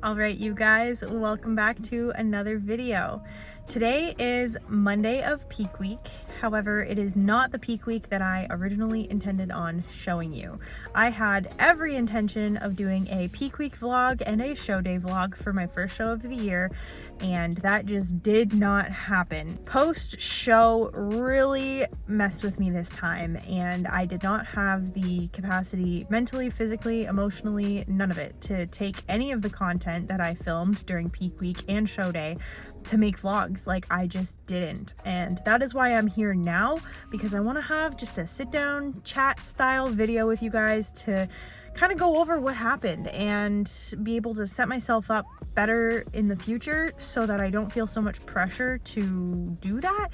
All right, you guys, welcome back to another video. Today is Monday of peak week. However, it is not the peak week that I originally intended on showing you. I had every intention of doing a peak week vlog and a show day vlog for my first show of the year, and that just did not happen. Post show really messed with me this time, and I did not have the capacity mentally, physically, emotionally, none of it, to take any of the content that I filmed during peak week and show day to make vlogs. Like, I just didn't. And that is why I'm here now, because I want to have just a sit down chat style video with you guys to kind of go over what happened and be able to set myself up better in the future so that I don't feel so much pressure to do that.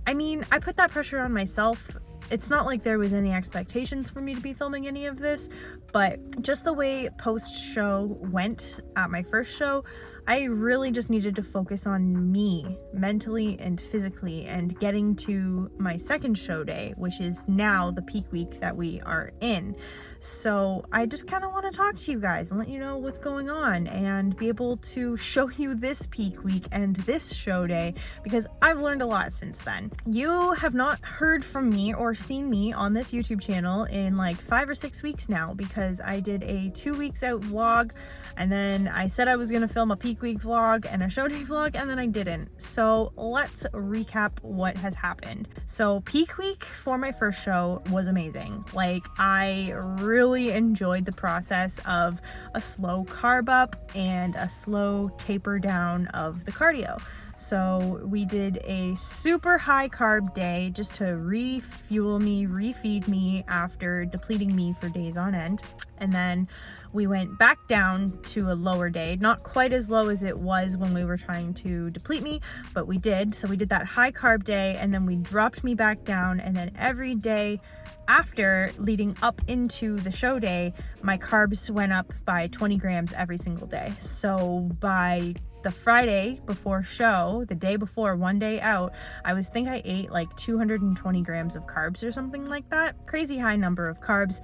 I mean, I put that pressure on myself. It's not like there was any expectations for me to be filming any of this, but just the way post-show went at my first show, I really just needed to focus on me mentally and physically and getting to my second show day, which is now the peak week that we are in. So I just kind of want to talk to you guys and let you know what's going on and be able to show you this peak week and this show day, because I've learned a lot since then. You have not heard from me or seen me on this YouTube channel in like 5 or 6 weeks now, because I did a 2 weeks out vlog, and then I said I was going to film a peak week vlog and a show day vlog, and then I didn't. So let's recap what has happened. So peak week for my first show was amazing. Like, I really enjoyed the process of a slow carb up and a slow taper down of the cardio. So we did a super high carb day just to refuel me, refeed me after depleting me for days on end. And then we went back down to a lower day, not quite as low as it was when we were trying to deplete me, but we did. So we did that high carb day, and then we dropped me back down, and then every day after, leading up into the show day, my carbs went up by 20 grams every single day. So by the Friday before show, the day before, one day out, I ate like 220 grams of carbs or something like that. Crazy high number of carbs,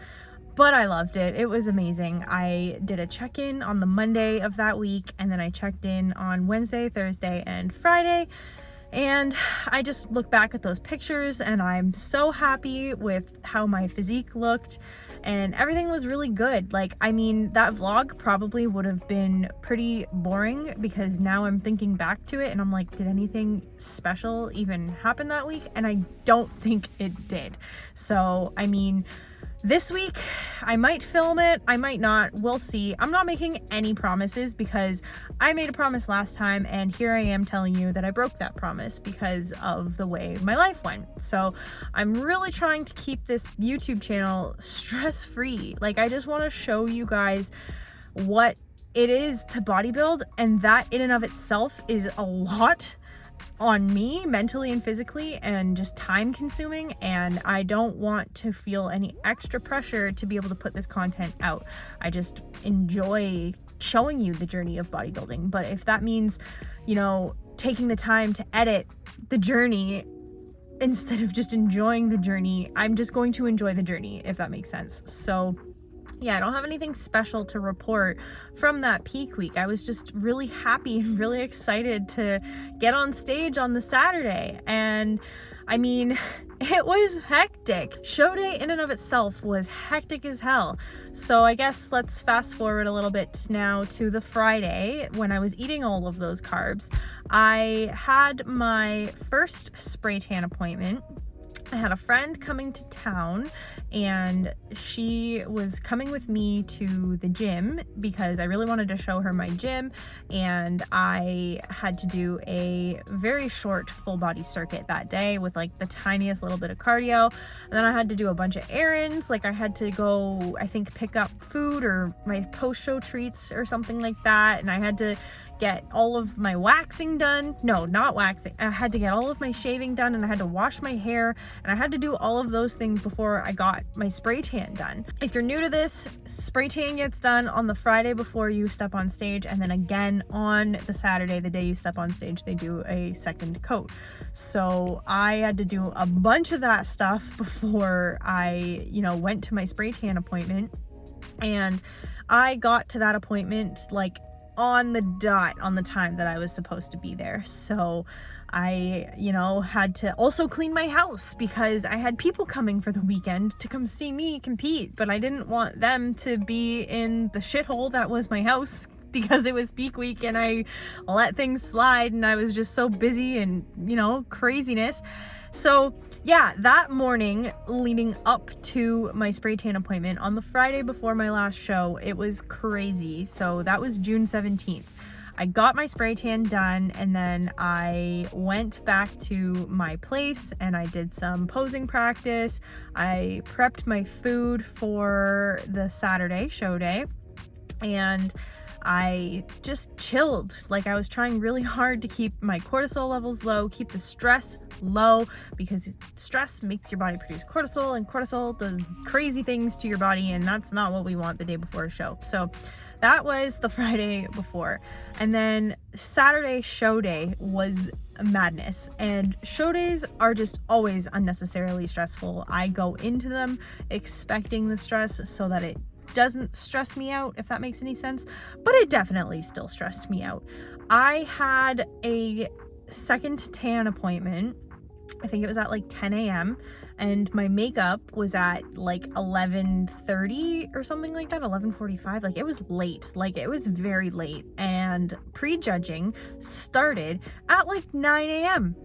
but I loved it. It was amazing. I did a check-in on the Monday of that week, and then I checked in on Wednesday, Thursday, and Friday. And I just look back at those pictures and I'm so happy with how my physique looked, and everything was really good. Like, I mean, that vlog probably would have been pretty boring, because now I'm thinking back to it and I'm like, did anything special even happen that week? And I don't think it did. So, I mean, this week, I might film it, I might not, we'll see. I'm not making any promises, because I made a promise last time, and here I am telling you that I broke that promise because of the way my life went. So I'm really trying to keep this YouTube channel stress-free. Like, I just want to show you guys what it is to bodybuild, and that in and of itself is a lot on me mentally and physically, and just time consuming, and I don't want to feel any extra pressure to be able to put this content out. I just enjoy showing you the journey of bodybuilding, but if that means, you know, taking the time to edit the journey instead of just enjoying the journey, I'm just going to enjoy the journey, if that makes sense. So yeah, I don't have anything special to report from that peak week. I was just really happy and really excited to get on stage on the Saturday. And I mean, it was hectic. Show day in and of itself was hectic as hell. So I guess let's fast forward a little bit now to the Friday when I was eating all of those carbs. I had my first spray tan appointment. I had a friend coming to town, and she was coming with me to the gym because I really wanted to show her my gym, and I had to do a very short full body circuit that day with like the tiniest little bit of cardio. And then I had to do a bunch of errands. Like, I had to go, I think, pick up food or my post-show treats or something like that, and I had to get all of my waxing done. No, not waxing. I had to get all of my shaving done, and I had to wash my hair, and I had to do all of those things before I got my spray tan done. If you're new to this, spray tan gets done on the Friday before you step on stage, and then again on the Saturday, the day you step on stage, they do a second coat. So I had to do a bunch of that stuff before I, went to my spray tan appointment. And I got to that appointment like on the dot on the time that I was supposed to be there. So I, had to also clean my house because I had people coming for the weekend to come see me compete, but I didn't want them to be in the shithole that was my house because it was peak week and I let things slide and I was just so busy and, craziness. So yeah, that morning leading up to my spray tan appointment on the Friday before my last show, it was crazy. So that was June 17th. I got my spray tan done and then I went back to my place and I did some posing practice. I prepped my food for the Saturday show day and I just chilled. Like, I was trying really hard to keep my cortisol levels low, keep the stress low, because stress makes your body produce cortisol, and cortisol does crazy things to your body, and that's not what we want the day before a show. So that was the Friday before. And then Saturday show day was madness, and show days are just always unnecessarily stressful. I go into them expecting the stress so that it doesn't stress me out, if that makes any sense, but it definitely still stressed me out. I had a second tan appointment. I think it was at like 10 a.m. and my makeup was at like 11:30 or something like that, 11:45. Like, it was late, like it was very late, and prejudging started at like 9 a.m.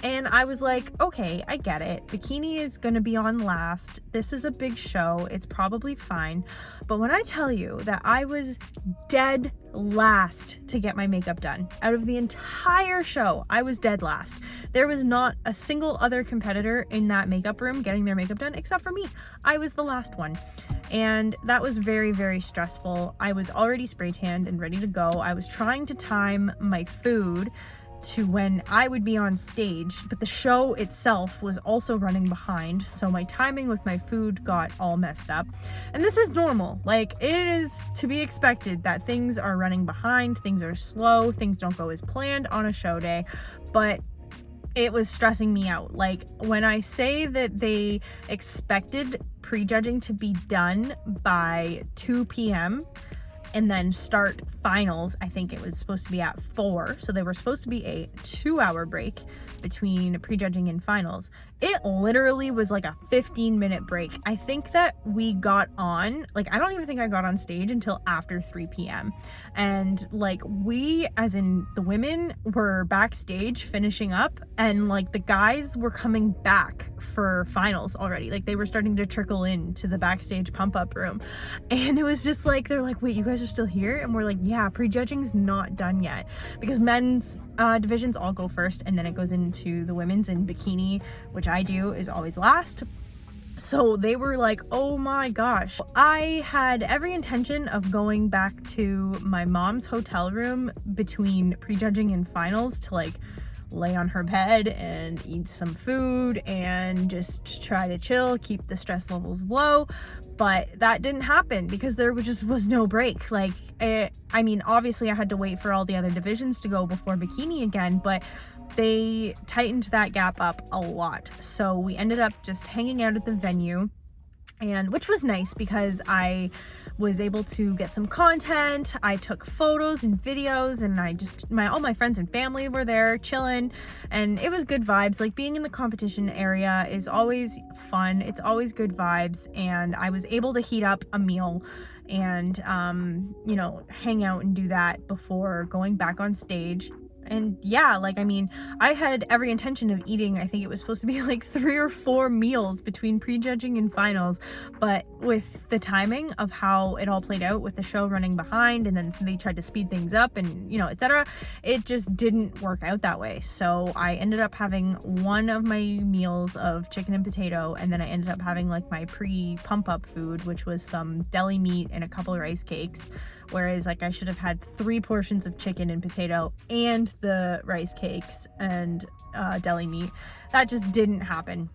And I was like, okay, I get it. Bikini is gonna be on last. This is a big show. It's probably fine. But when I tell you that I was dead last to get my makeup done, out of the entire show, I was dead last. There was not a single other competitor in that makeup room getting their makeup done except for me. I was the last one. And that was very, very stressful. I was already spray tanned and ready to go. I was trying to time my food to when I would be on stage, but the show itself was also running behind, so my timing with my food got all messed up. And this is normal. Like, it is to be expected that things are running behind, things are slow, things don't go as planned on a show day, but it was stressing me out. Like, when I say that they expected prejudging to be done by 2 p.m. and then start finals, I think it was supposed to be at 4, so there were supposed to be a 2-hour break between prejudging and finals. It literally was like a 15-minute break. I think that we got on, like, I don't even think I got on stage until after 3 p.m. And like, we, as in the women, were backstage finishing up, and like the guys were coming back for finals already. Like, they were starting to trickle into the backstage pump up room, and it was just like, they're like, wait, you guys are still here? And we're like, yeah, prejudging's not done yet, because men's divisions all go first, and then it goes into the women's, and bikini, which I do, is always last. So they were like, oh my gosh. I had every intention of going back to my mom's hotel room between prejudging and finals to like lay on her bed and eat some food and just try to chill, keep the stress levels low. But that didn't happen because there was no break. Like, I mean, obviously I had to wait for all the other divisions to go before bikini again, but they tightened that gap up a lot. So we ended up just hanging out at the venue, and which was nice because I was able to get some content. I took photos and videos, and all my friends and family were there chilling, and it was good vibes. Like, being in the competition area is always fun. It's always good vibes, and I was able to heat up a meal and hang out and do that before going back on stage. And yeah, like, I mean, I had every intention of eating, I think it was supposed to be like 3 or 4 meals between prejudging and finals, but with the timing of how it all played out with the show running behind, and then they tried to speed things up and, etc., it just didn't work out that way. So I ended up having one of my meals of chicken and potato, and then I ended up having like my pre-pump up food, which was some deli meat and a couple of rice cakes. Whereas, like, I should have had 3 portions of chicken and potato and the rice cakes and deli meat. That just didn't happen.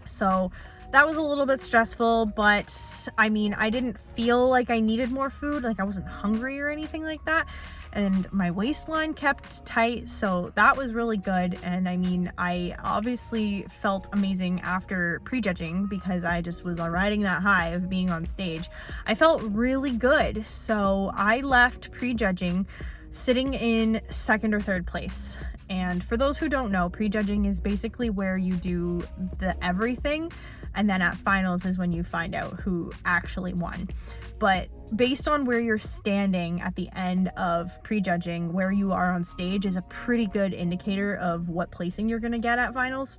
So that was a little bit stressful, but I mean, I didn't feel like I needed more food. Like I wasn't hungry or anything like that. And my waistline kept tight, so that was really good. And I mean, I obviously felt amazing after prejudging because I just was riding that high of being on stage. I felt really good, so I left prejudging sitting in second or third place. And for those who don't know, prejudging is basically where you do the everything, and then at finals is when you find out who actually won. But based on where you're standing at the end of prejudging, where you are on stage is a pretty good indicator of what placing you're gonna get at finals.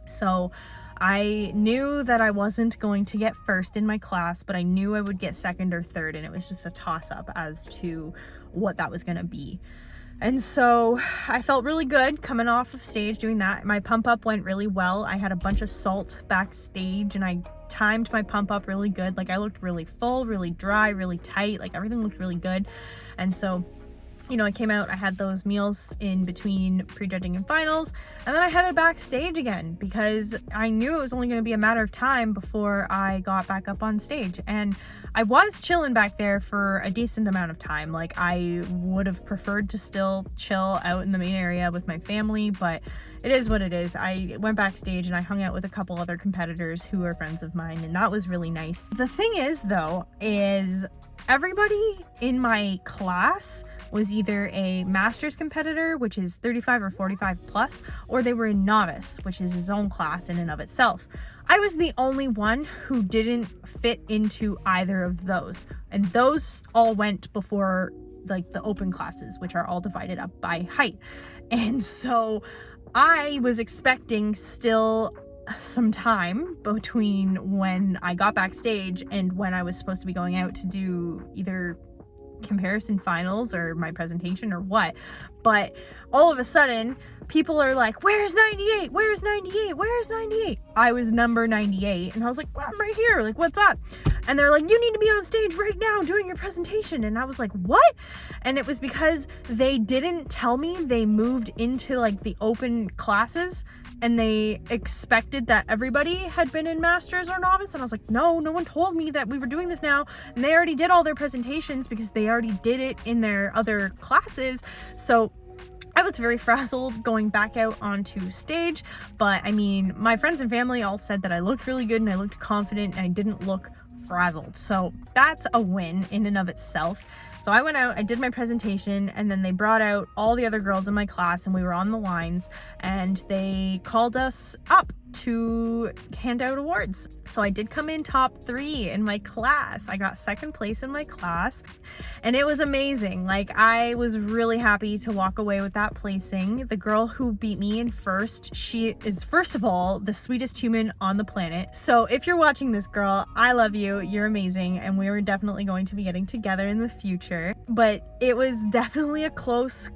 So I knew that I wasn't going to get first in my class, but I knew I would get second or third, and it was just a toss-up as to what that was gonna be. And so I felt really good coming off of stage doing that. My pump up went really well. I had a bunch of salt backstage and I timed my pump up really good. Like I looked really full, really dry, really tight, like everything looked really good. And so, you know, I came out, I had those meals in between prejudging and finals, and then I headed backstage again because I knew it was only going to be a matter of time before I got back up on stage. And I was chilling back there for a decent amount of time. Like I would have preferred to still chill out in the main area with my family, but it is what it is. I went backstage and I hung out with a couple other competitors who are friends of mine, and that was really nice. The thing is though, is everybody in my class was either a master's competitor, which is 35 or 45 plus, or they were a novice, which is his own class in and of itself. I was the only one who didn't fit into either of those, and those all went before like the open classes, which are all divided up by height. And so I was expecting still some time between when I got backstage and when I was supposed to be going out to do either comparison finals or my presentation or what. But all of a sudden people are like, where's 98? Where's 98? Where's 98? I was number 98 and I was like, well, I'm right here, like what's up? And they're like, you need to be on stage right now doing your presentation. And I was like, what? And it was because they didn't tell me they moved into like the open classes and they expected that everybody had been in masters or novice. And I was like, no one told me that we were doing this now. And they already did all their presentations because they already did it in their other classes. So I was very frazzled going back out onto stage. But I mean, my friends and family all said that I looked really good and I looked confident and I didn't look frazzled. So that's a win in and of itself. So I went out, I did my presentation, and then they brought out all the other girls in my class and we were on the lines and they called us up to hand out awards. So I did come in top 3 in my class. I got second place in my class and it was amazing. Like I was really happy to walk away with that placing. The girl who beat me in first, she is first of all the sweetest human on the planet. So if you're watching this, girl, I love you. You're amazing and we are definitely going to be getting together in the future. But it was definitely a close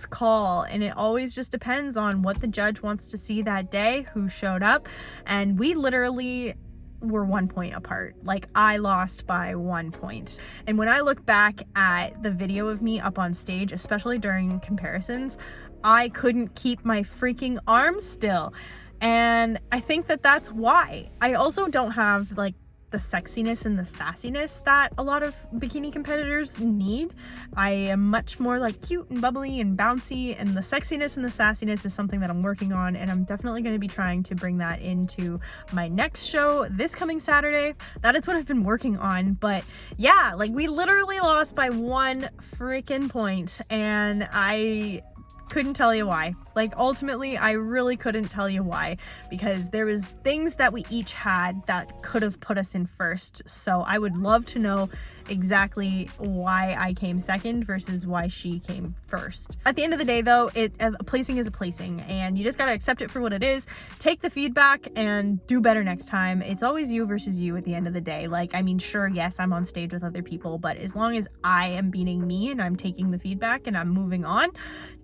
call, and it always just depends on what the judge wants to see that day, who showed up. And we literally were 1 point apart. Like I lost by 1 point. And when I look back at the video of me up on stage, especially during comparisons, I couldn't keep my freaking arms still. And I think that that's why. I also don't have like the sexiness and the sassiness that a lot of bikini competitors need. I am much more like cute and bubbly and bouncy, and the sexiness and the sassiness is something that I'm working on, and I'm definitely going to be trying to bring that into my next show this coming Saturday. That is what I've been working on. But yeah, like we literally lost by 1 freaking point, and I couldn't tell you why. Like ultimately I really couldn't tell you why, because there was things that we each had that could have put us in first. So I would love to know exactly why I came second versus why she came first. At the end of the day though, a placing is a placing, and you just gotta accept it for what it is, take the feedback and do better next time. It's always you versus you at the end of the day. Like, I mean, sure, yes, I'm on stage with other people, but as long as I am beating me and I'm taking the feedback and I'm moving on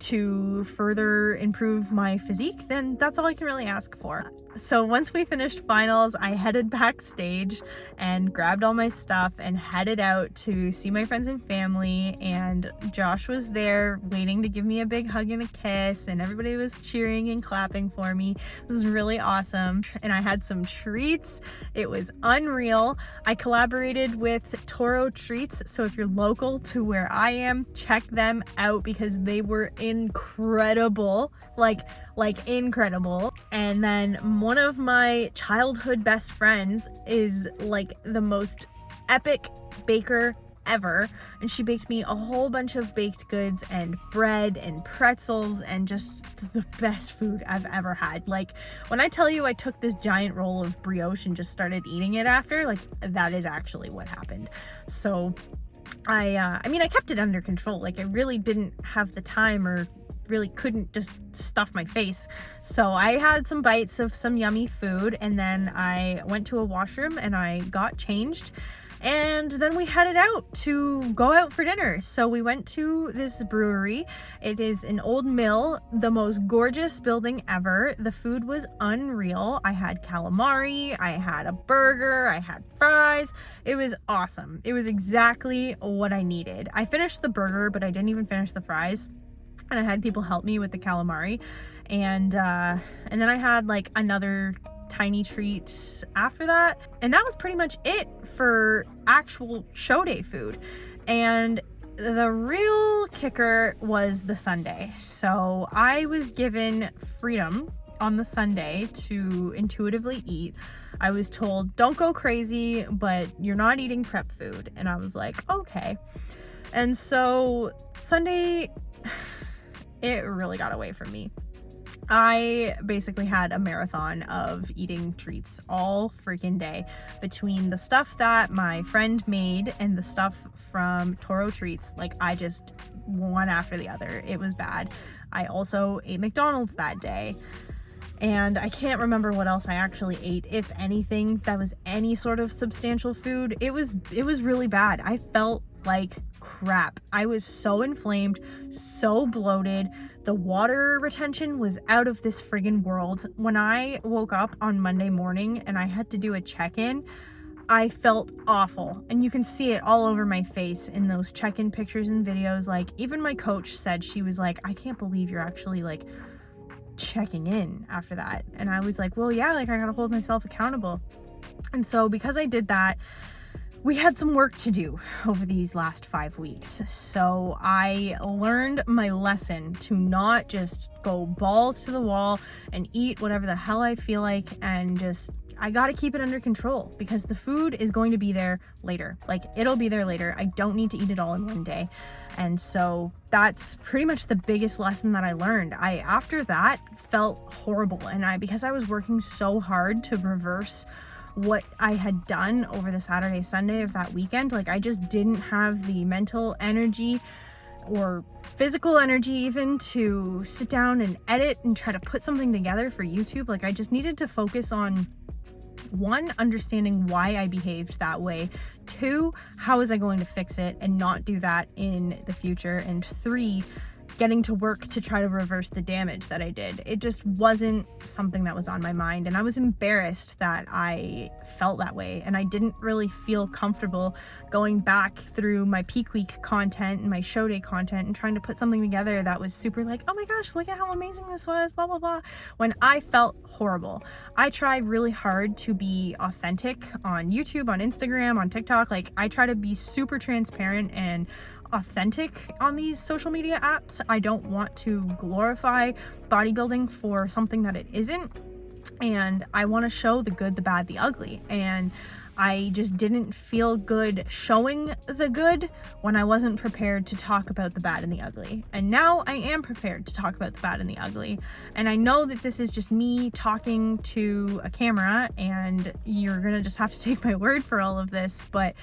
to further improve my physique, then that's all I can really ask for. So once we finished finals, I headed backstage and grabbed all my stuff and headed out to see my friends and family, and Josh was there waiting to give me a big hug and a kiss, and everybody was cheering and clapping for me. It was really awesome, and I had some treats. It was unreal. I collaborated with Toro Treats, so if you're local to where I am, check them out because they were incredible. Like incredible. And then one of my childhood best friends is like the most epic baker ever, and she baked me a whole bunch of baked goods and bread and pretzels and just the best food I've ever had. Like, when I tell you I took this giant roll of brioche and just started eating it after, like, that is actually what happened. So I mean, I kept it under control. Like, I really didn't have the time or really couldn't just stuff my face. So I had some bites of some yummy food, and then I went to a washroom and I got changed, and then we headed out to go out for dinner. So we went to this brewery. It is an old mill, the most gorgeous building ever. The food was unreal. I had calamari, I had a burger, I had fries. It was awesome. It was exactly what I needed. I finished the burger, but I didn't even finish the fries. And I had people help me with the calamari, and then I had like another tiny treat after that, and that was pretty much it for actual show day food. And the real kicker was the Sunday. So I was given freedom on the Sunday to intuitively eat. I was told, don't go crazy, but you're not eating prep food, and I was like, okay. And so Sunday, it really got away from me. I basically had a marathon of eating treats all freaking day, between the stuff that my friend made and the stuff from Toro Treats. Like, I just one after the other. It was bad. I also ate McDonald's that day, and I can't remember what else I actually ate, if anything that was any sort of substantial food. It was really bad. I felt like crap. I was so inflamed, so bloated. The water retention was out of this friggin' world. When I woke up on Monday morning and I had to do a check-in, I felt awful, and you can see it all over my face in those check-in pictures and videos. Like, even my coach said, she was like, I can't believe you're actually like checking in after that. And I was like, well, yeah, like, I gotta hold myself accountable. And so because I did that, we had some work to do over these last 5 weeks. So I learned my lesson to not just go balls to the wall and eat whatever the hell I feel like, and just, I gotta keep it under control, because the food is going to be there later. Like, it'll be there later. I don't need to eat it all in one day. And so that's pretty much the biggest lesson that I learned. I, after that, felt horrible. And because I was working so hard to reverse what I had done over the Saturday, Sunday of that weekend, like, I just didn't have the mental energy or physical energy even to sit down and edit and try to put something together for YouTube. Like, I just needed to focus on, one, understanding why I behaved that way, two, how was I going to fix it and not do that in the future, and three, getting to work to try to reverse the damage that I did. It just wasn't something that was on my mind, and I was embarrassed that I felt that way, and I didn't really feel comfortable going back through my peak week content and my show day content and trying to put something together that was super like, oh my gosh, look at how amazing this was, blah blah blah, when I felt horrible. I try really hard to be authentic on YouTube, on Instagram, on TikTok. Like, I try to be super transparent and authentic on these social media apps. I don't want to glorify bodybuilding for something that it isn't, and I want to show the good, the bad, the ugly. And I just didn't feel good showing the good when I wasn't prepared to talk about the bad and the ugly. And now I am prepared to talk about the bad and the ugly. And I know that this is just me talking to a camera, and you're gonna just have to take my word for all of this, but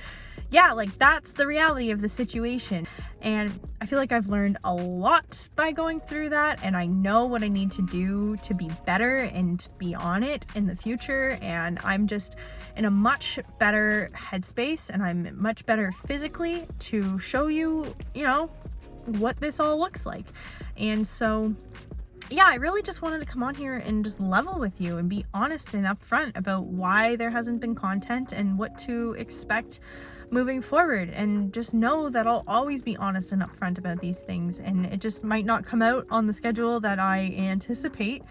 yeah, like, that's the reality of the situation. And I feel like I've learned a lot by going through that, and I know what I need to do to be better and be on it in the future. And I'm just in a much better headspace, and I'm much better physically to show you, you know, what this all looks like. And so yeah, I really just wanted to come on here and just level with you and be honest and upfront about why there hasn't been content and what to expect moving forward, and just know that I'll always be honest and upfront about these things, and it just might not come out on the schedule that I anticipate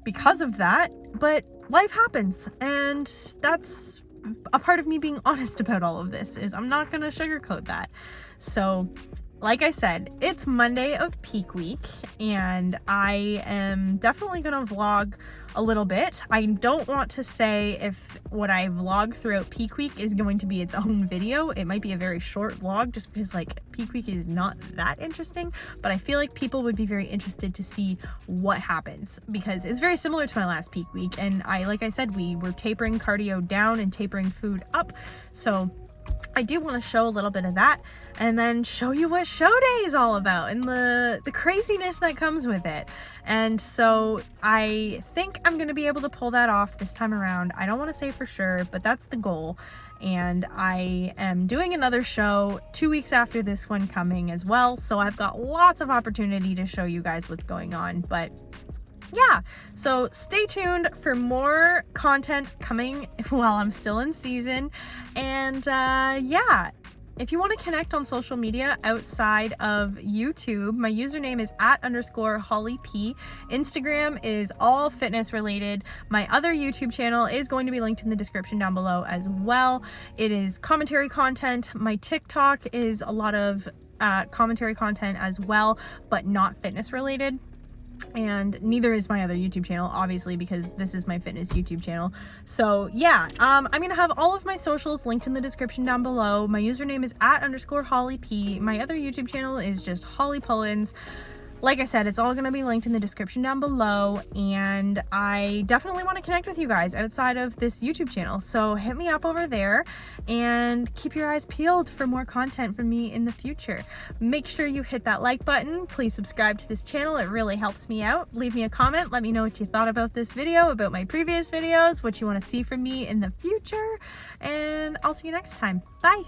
because of that, but life happens, and that's a part of me being honest about all of this. Is I'm not gonna sugarcoat that. So like I said, it's Monday of peak week, and I am definitely gonna vlog a little bit. I don't want to say if what I vlog throughout peak week is going to be its own video. It might be a very short vlog just because like peak week is not that interesting, but I feel like people would be very interested to see what happens because it's very similar to my last peak week. And like I said, we were tapering cardio down and tapering food up. So I do want to show a little bit of that and then show you what show day is all about and the craziness that comes with it. And so I think I'm going to be able to pull that off this time around. I don't want to say for sure, but that's the goal. And I am doing another show 2 weeks after this one coming as well. So I've got lots of opportunity to show you guys what's going on, but yeah, so stay tuned for more content coming while I'm still in season. And yeah, if you want to connect on social media outside of YouTube, my username is @_HollyP. Instagram is all fitness related. My other YouTube channel is going to be linked in the description down below as well. It is commentary content. My TikTok is a lot of commentary content as well, but not fitness related. And neither is my other YouTube channel, obviously, because this is my fitness YouTube channel. So yeah, I'm gonna have all of my socials linked in the description down below. My username is @_HollyP. My other YouTube channel is just Holly Pullins. Like I said, it's all going to be linked in the description down below, and I definitely want to connect with you guys outside of this YouTube channel. So hit me up over there and keep your eyes peeled for more content from me in the future. Make sure you hit that like button. Please subscribe to this channel. It really helps me out. Leave me a comment. Let me know what you thought about this video, about my previous videos, what you want to see from me in the future, and I'll see you next time. Bye.